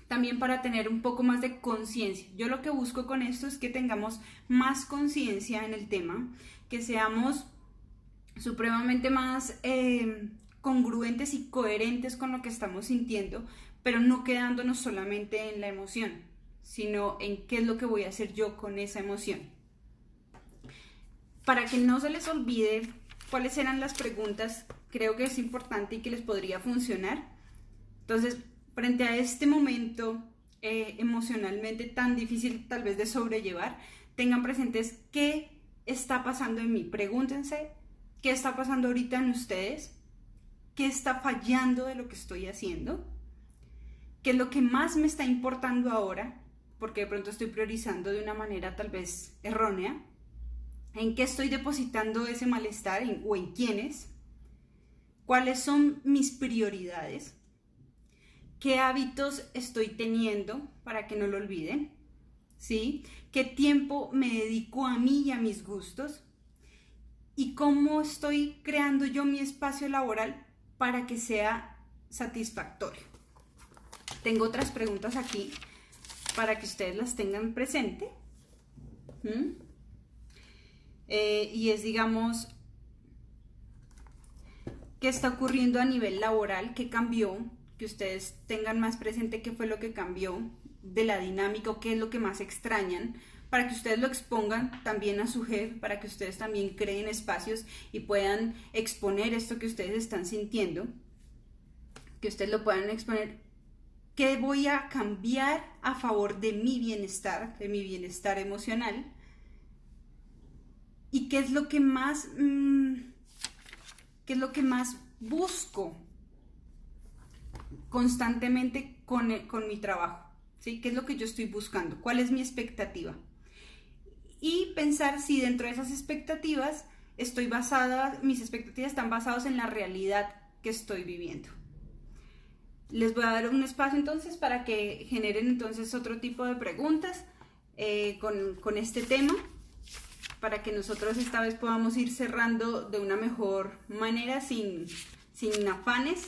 también para tener un poco más de conciencia. Yo lo que busco con esto es que tengamos más conciencia en el tema, que seamos supremamente más congruentes y coherentes con lo que estamos sintiendo, pero no quedándonos solamente en la emoción, sino en qué es lo que voy a hacer yo con esa emoción. Para que no se les olvide cuáles eran las preguntas, creo que es importante y que les podría funcionar. Entonces, frente a este momento emocionalmente tan difícil tal vez de sobrellevar, tengan presentes qué está pasando en mí. Pregúntense qué está pasando ahorita en ustedes, qué está fallando de lo que estoy haciendo, qué es lo que más me está importando ahora, porque de pronto estoy priorizando de una manera tal vez errónea, en qué estoy depositando ese malestar o en quiénes, cuáles son mis prioridades, qué hábitos estoy teniendo para que no lo olviden, ¿sí? Qué tiempo me dedico a mí y a mis gustos, y cómo estoy creando yo mi espacio laboral para que sea satisfactorio. Tengo otras preguntas aquí para que ustedes las tengan presente. Y es, digamos, ¿qué está ocurriendo a nivel laboral? ¿Qué cambió? Que ustedes tengan más presente qué fue lo que cambió de la dinámica o qué es lo que más extrañan, para que ustedes lo expongan también a su jefe, para que ustedes también creen espacios y puedan exponer esto que ustedes están sintiendo, que ustedes lo puedan exponer. ¿Qué voy a cambiar a favor de mi bienestar emocional? ¿Y qué es lo que más busco constantemente con mi trabajo? ¿Sí? ¿Qué es lo que yo estoy buscando? ¿Cuál es mi expectativa? Y pensar si dentro de esas expectativas mis expectativas están basadas en la realidad que estoy viviendo. Les voy a dar un espacio entonces para que generen entonces otro tipo de preguntas con este tema. para que nosotros esta vez podamos ir cerrando de una mejor manera, sin afanes,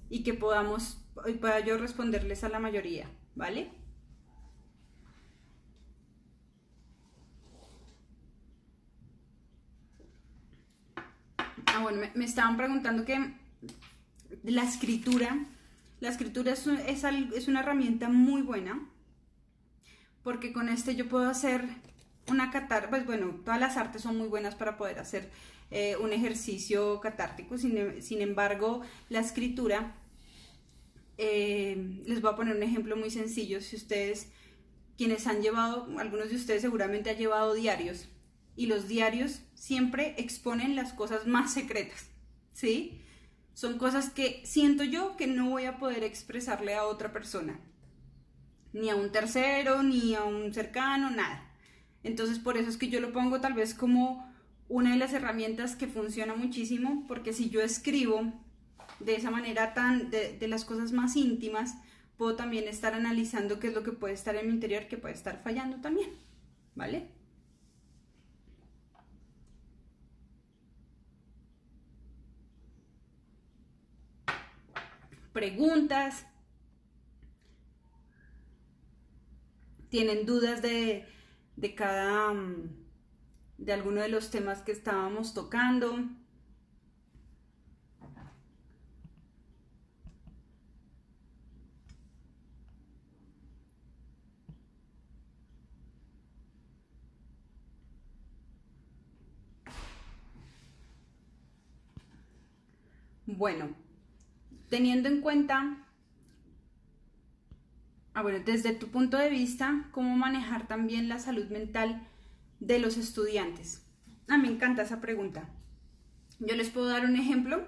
y que pueda yo responderles a la mayoría, ¿vale? Bueno, me estaban preguntando que la escritura es una herramienta muy buena, porque con yo puedo hacer una catarsis, pues bueno, todas las artes son muy buenas para poder hacer un ejercicio catártico, sin embargo, la escritura, les voy a poner un ejemplo muy sencillo. Si ustedes, algunos de ustedes seguramente han llevado diarios, y los diarios siempre exponen las cosas más secretas, ¿sí? Son cosas que siento yo que no voy a poder expresarle a otra persona, ni a un tercero, ni a un cercano, nada. Entonces por eso es que yo lo pongo tal vez como una de las herramientas que funciona muchísimo, porque si yo escribo de esa manera de las cosas más íntimas, puedo también estar analizando qué es lo que puede estar en mi interior, que puede estar fallando también, ¿vale? Preguntas, tienen dudas de alguno de los temas que estábamos tocando. Bueno, teniendo en cuenta, desde tu punto de vista, cómo manejar también la salud mental de los estudiantes. Me encanta esa pregunta. Yo les puedo dar un ejemplo.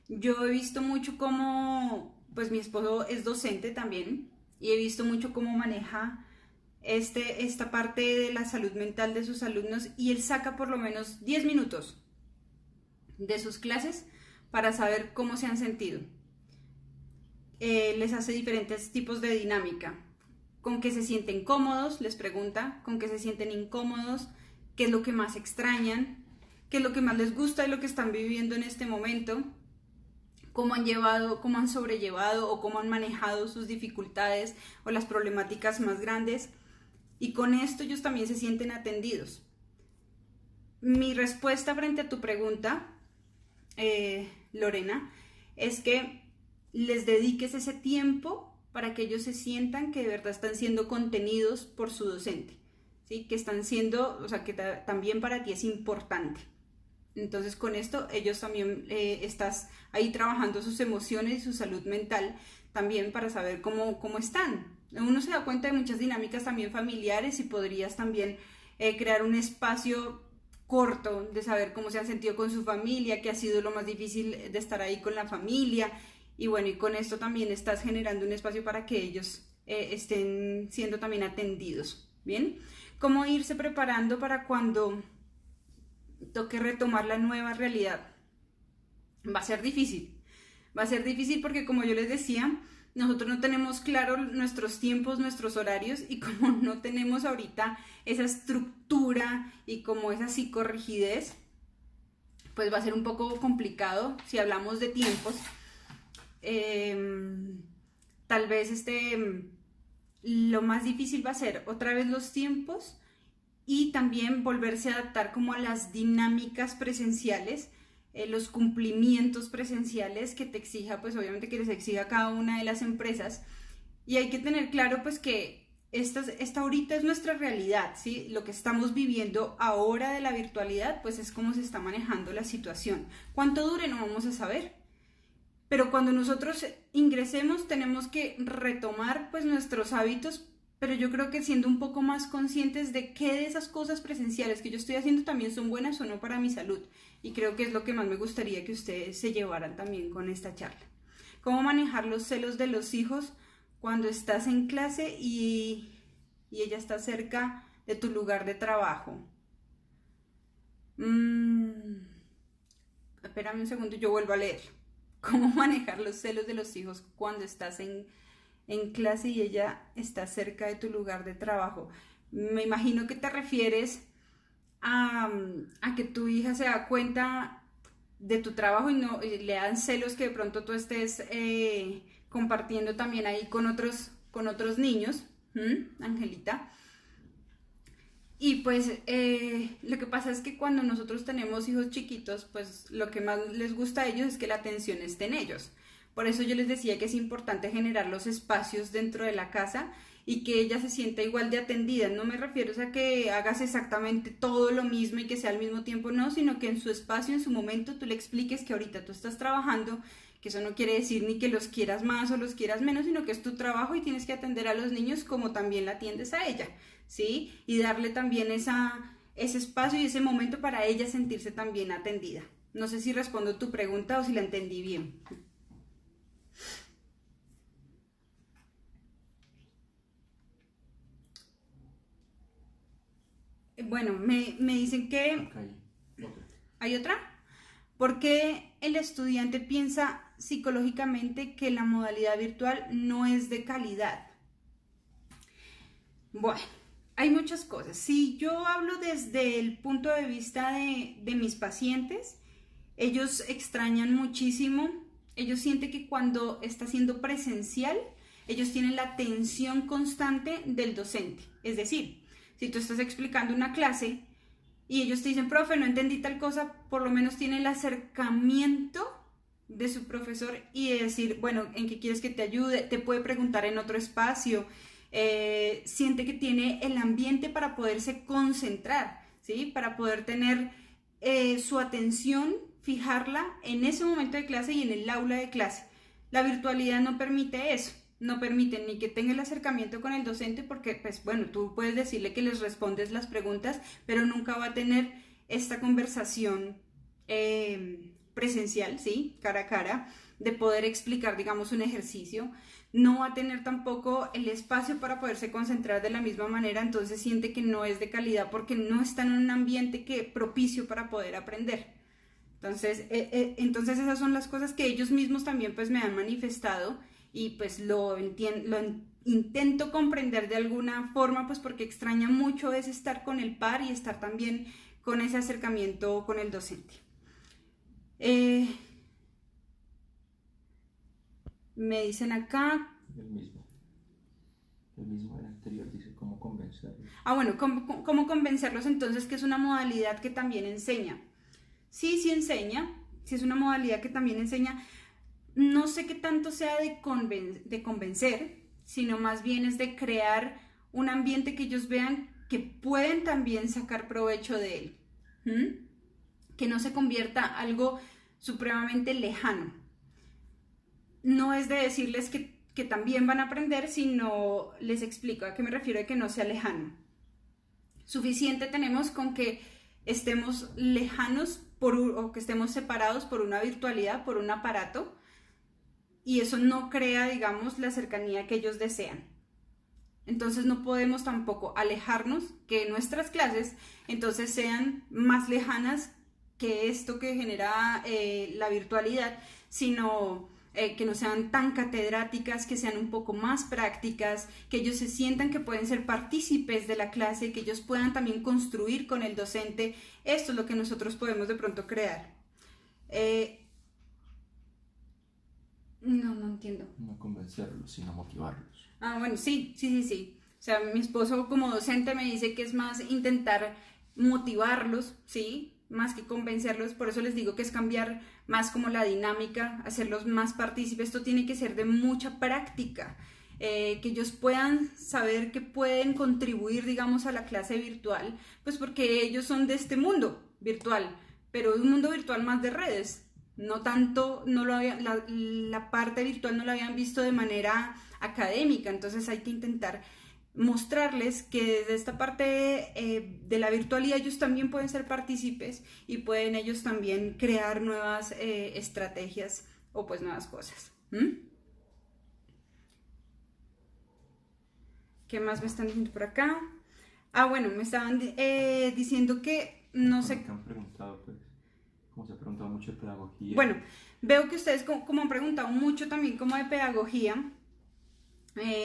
Yo he visto mucho cómo, pues mi esposo es docente también, y he visto mucho cómo maneja esta parte de la salud mental de sus alumnos, y él saca por lo menos 10 minutos de sus clases para saber cómo se han sentido. Les hace diferentes tipos de dinámica. Con qué se sienten cómodos, les pregunta, con qué se sienten incómodos, qué es lo que más extrañan, qué es lo que más les gusta de lo que están viviendo en este momento, cómo han sobrellevado o cómo han manejado sus dificultades o las problemáticas más grandes, y con esto ellos también se sienten atendidos. Mi respuesta frente a tu pregunta, Lorena, es que les dediques ese tiempo para que ellos se sientan que de verdad están siendo contenidos por su docente, ¿sí? Que están siendo, que también para ti es importante. Entonces con esto ellos también estás ahí trabajando sus emociones y su salud mental también, para saber cómo están. Uno se da cuenta de muchas dinámicas también familiares, y podrías también crear un espacio corto de saber cómo se han sentido con su familia, qué ha sido lo más difícil de estar ahí con la familia. Y bueno, y con esto también estás generando un espacio para que ellos estén siendo también atendidos. ¿Bien? ¿Cómo irse preparando para cuando toque retomar la nueva realidad? Va a ser difícil. Va a ser difícil porque, como yo les decía, nosotros no tenemos claro nuestros tiempos, nuestros horarios, y como no tenemos ahorita esa estructura y como esa psicorrigidez, pues va a ser un poco complicado si hablamos de tiempos. Tal vez lo más difícil va a ser otra vez los tiempos, y también volverse a adaptar como a las dinámicas presenciales, los cumplimientos presenciales que te exija, pues obviamente que les exija cada una de las empresas. Y hay que tener claro pues que esta ahorita es nuestra realidad, ¿sí? Lo que estamos viviendo ahora de la virtualidad, pues es cómo se está manejando la situación. ¿Cuánto dure? No vamos a saber. Pero cuando nosotros ingresemos tenemos que retomar pues nuestros hábitos, pero yo creo que siendo un poco más conscientes de qué de esas cosas presenciales que yo estoy haciendo también son buenas o no para mi salud. Y creo que es lo que más me gustaría que ustedes se llevaran también con esta charla. ¿Cómo manejar los celos de los hijos cuando estás en clase y ella está cerca de tu lugar de trabajo? Espérame un segundo, yo vuelvo a leer. ¿Cómo manejar los celos de los hijos cuando estás en clase y ella está cerca de tu lugar de trabajo? Me imagino que te refieres a que tu hija se da cuenta de tu trabajo y le dan celos que de pronto tú estés compartiendo también ahí con otros niños, Angelita. Y pues lo que pasa es que cuando nosotros tenemos hijos chiquitos, pues lo que más les gusta a ellos es que la atención esté en ellos. Por eso yo les decía que es importante generar los espacios dentro de la casa y que ella se sienta igual de atendida. No me refiero a que hagas exactamente todo lo mismo y que sea al mismo tiempo, no, sino que en su espacio, en su momento, tú le expliques que ahorita tú estás trabajando, que eso no quiere decir ni que los quieras más o los quieras menos, sino que es tu trabajo y tienes que atender a los niños como también la atiendes a ella, ¿sí? Y darle también ese espacio y ese momento para ella sentirse también atendida. No sé si respondo tu pregunta o si la entendí bien. Bueno, me dicen que Acá hay otra. hay otra. Porque el estudiante piensa psicológicamente que la modalidad virtual no es de calidad. Bueno, hay muchas cosas. Si yo hablo desde el punto de vista de mis pacientes, ellos extrañan muchísimo, ellos sienten que cuando está siendo presencial, ellos tienen la atención constante del docente. Es decir, si tú estás explicando una clase y ellos te dicen, profe, no entendí tal cosa, por lo menos tiene el acercamiento de su profesor y de decir, bueno, ¿en qué quieres que te ayude? Te puede preguntar en otro espacio. Siente que tiene el ambiente para poderse concentrar, ¿sí? Para poder tener su atención, fijarla en ese momento de clase y en el aula de clase. La virtualidad no permite eso, no permite ni que tenga el acercamiento con el docente porque, pues bueno, tú puedes decirle que les respondes las preguntas, pero nunca va a tener esta conversación presencial, ¿sí? Cara a cara, de poder explicar, digamos, un ejercicio. No va a tener tampoco el espacio para poderse concentrar de la misma manera, entonces siente que no es de calidad porque no está en un ambiente propicio para poder aprender. Entonces esas son las cosas que ellos mismos también pues me han manifestado y pues intento comprender de alguna forma pues porque extraña mucho es estar con el par y estar también con ese acercamiento con el docente. Me dicen acá... El mismo, el anterior dice cómo convencerlos. Bueno, ¿cómo convencerlos entonces que es una modalidad que también enseña? Sí enseña, sí es una modalidad que también enseña. No sé qué tanto sea de convencer, sino más bien es de crear un ambiente que ellos vean que pueden también sacar provecho de él. Que no se convierta algo supremamente lejano. No es de decirles que también van a aprender, sino les explico a qué me refiero de que no sea lejano. Suficiente tenemos con que estemos lejanos o que estemos separados por una virtualidad, por un aparato, y eso no crea, digamos, la cercanía que ellos desean. Entonces no podemos tampoco alejarnos que nuestras clases entonces sean más lejanas que esto que genera la virtualidad, sino que no sean tan catedráticas, que sean un poco más prácticas, que ellos se sientan que pueden ser partícipes de la clase, que ellos puedan también construir con el docente. Esto es lo que nosotros podemos de pronto crear. No entiendo. No convencerlos, sino motivarlos. Bueno, sí. O sea, mi esposo como docente me dice que es más intentar motivarlos, ¿sí? Más que convencerlos, por eso les digo que es cambiar más como la dinámica, hacerlos más partícipes. Esto tiene que ser de mucha práctica, que ellos puedan saber que pueden contribuir, digamos, a la clase virtual, pues porque ellos son de este mundo virtual, pero un mundo virtual más de redes. No tanto, la parte virtual no la habían visto de manera académica, entonces hay que intentar mostrarles que desde esta parte de la virtualidad ellos también pueden ser partícipes y pueden ellos también crear nuevas estrategias o pues nuevas cosas. ¿Qué más me están diciendo por acá? Bueno, me estaban diciendo que no sé... ¿Qué han preguntado, pues? Como se ha preguntado mucho de pedagogía. Bueno, veo que ustedes como han preguntado mucho también como de pedagogía.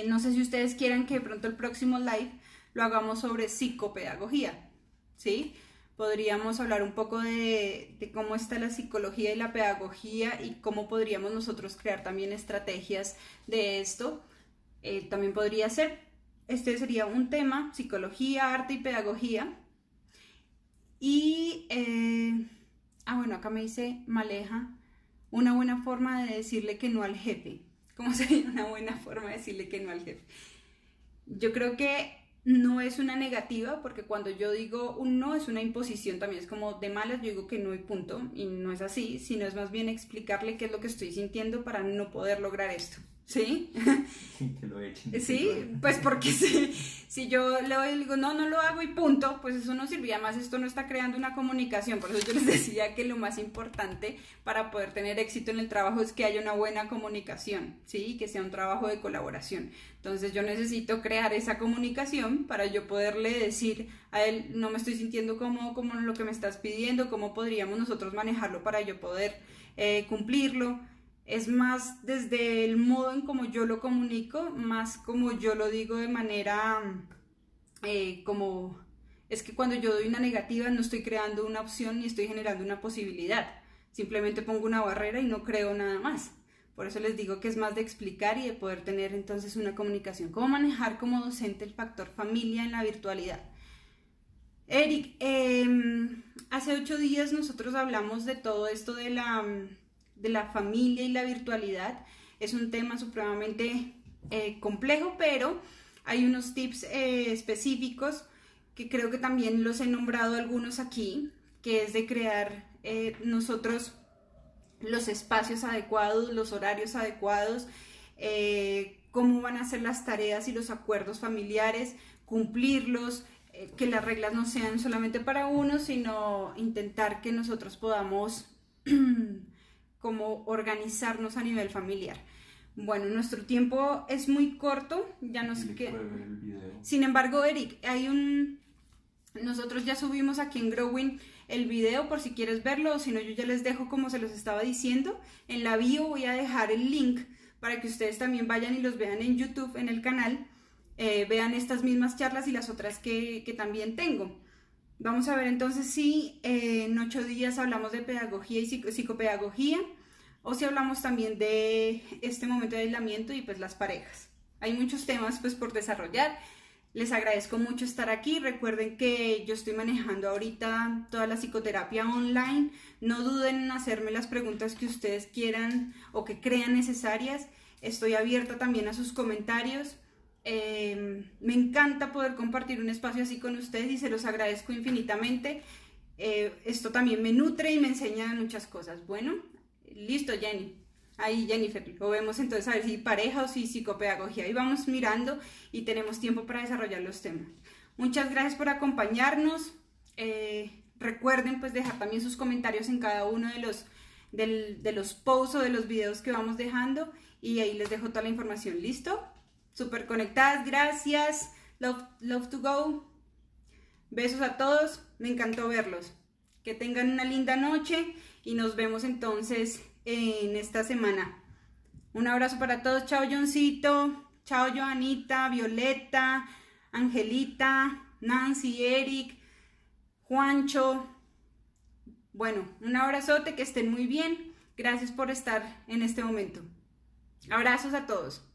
No sé si ustedes quieran que de pronto el próximo live lo hagamos sobre psicopedagogía, ¿sí? podríamos hablar un poco de cómo está la psicología y la pedagogía y cómo podríamos nosotros crear también estrategias de esto. También podría ser, este sería un tema, psicología, arte y pedagogía. Y, bueno, acá me dice Maleja, una buena forma de decirle que no al jefe. ¿Cómo sería una buena forma de decirle que no al jefe? Yo creo que no es una negativa, porque cuando yo digo un no es una imposición, también es como de malas, yo digo que no y punto, y no es así, sino es más bien explicarle qué es lo que estoy sintiendo para no poder lograr esto, ¿sí? Sí, que lo echen. Sí, pues porque si yo le digo no, no lo hago y punto, pues eso no sirve. Además esto no está creando una comunicación. Por eso yo les decía que lo más importante para poder tener éxito en el trabajo es que haya una buena comunicación, ¿sí? Que sea un trabajo de colaboración. Entonces yo necesito crear esa comunicación para yo poderle decir a él, no me estoy sintiendo como lo que me estás pidiendo, cómo podríamos nosotros manejarlo para yo poder cumplirlo. Es más desde el modo en cómo yo lo comunico, más como yo lo digo de manera como... Es que cuando yo doy una negativa no estoy creando una opción ni estoy generando una posibilidad. Simplemente pongo una barrera y no creo nada más. Por eso les digo que es más de explicar y de poder tener entonces una comunicación. ¿Cómo manejar como docente el factor familia en la virtualidad? Eric, hace 8 días nosotros hablamos de todo esto de la familia y la virtualidad. Es un tema supremamente complejo, pero hay unos tips específicos que creo que también los he nombrado algunos aquí, que es de crear nosotros los espacios adecuados, los horarios adecuados, cómo van a ser las tareas y los acuerdos familiares, cumplirlos, que las reglas no sean solamente para uno, sino intentar que nosotros podamos como organizarnos a nivel familiar. Bueno, nuestro tiempo es muy corto, ya nos queda. Sin embargo, Eric, nosotros ya subimos aquí en Growing el video por si quieres verlo, o si no yo ya les dejo como se los estaba diciendo. En la bio voy a dejar el link para que ustedes también vayan y los vean en YouTube, en el canal, vean estas mismas charlas y las otras que también tengo. Vamos a ver entonces si en 8 días hablamos de pedagogía y psicopedagogía, o si hablamos también de este momento de aislamiento y pues las parejas. Hay muchos temas pues por desarrollar. Les agradezco mucho estar aquí. Recuerden que yo estoy manejando ahorita toda la psicoterapia online. No duden en hacerme las preguntas que ustedes quieran o que crean necesarias. Estoy abierta también a sus comentarios. Me encanta poder compartir un espacio así con ustedes y se los agradezco infinitamente. Esto también me nutre y me enseña muchas cosas. Bueno, listo, Jenny. Ahí, Jennifer, lo vemos entonces a ver si pareja o si psicopedagogía. Ahí vamos mirando y tenemos tiempo para desarrollar los temas. Muchas gracias por acompañarnos. Recuerden pues dejar también sus comentarios en cada uno de los posts o de los videos que vamos dejando y ahí les dejo toda la información. ¿Listo? Súper conectadas, gracias. Love to go. Besos a todos, me encantó verlos. Que tengan una linda noche y nos vemos entonces en esta semana. Un abrazo para todos. Chao, Johncito. Chao, Joanita, Violeta, Angelita, Nancy, Eric, Juancho. Bueno, un abrazote, que estén muy bien. Gracias por estar en este momento. Abrazos a todos.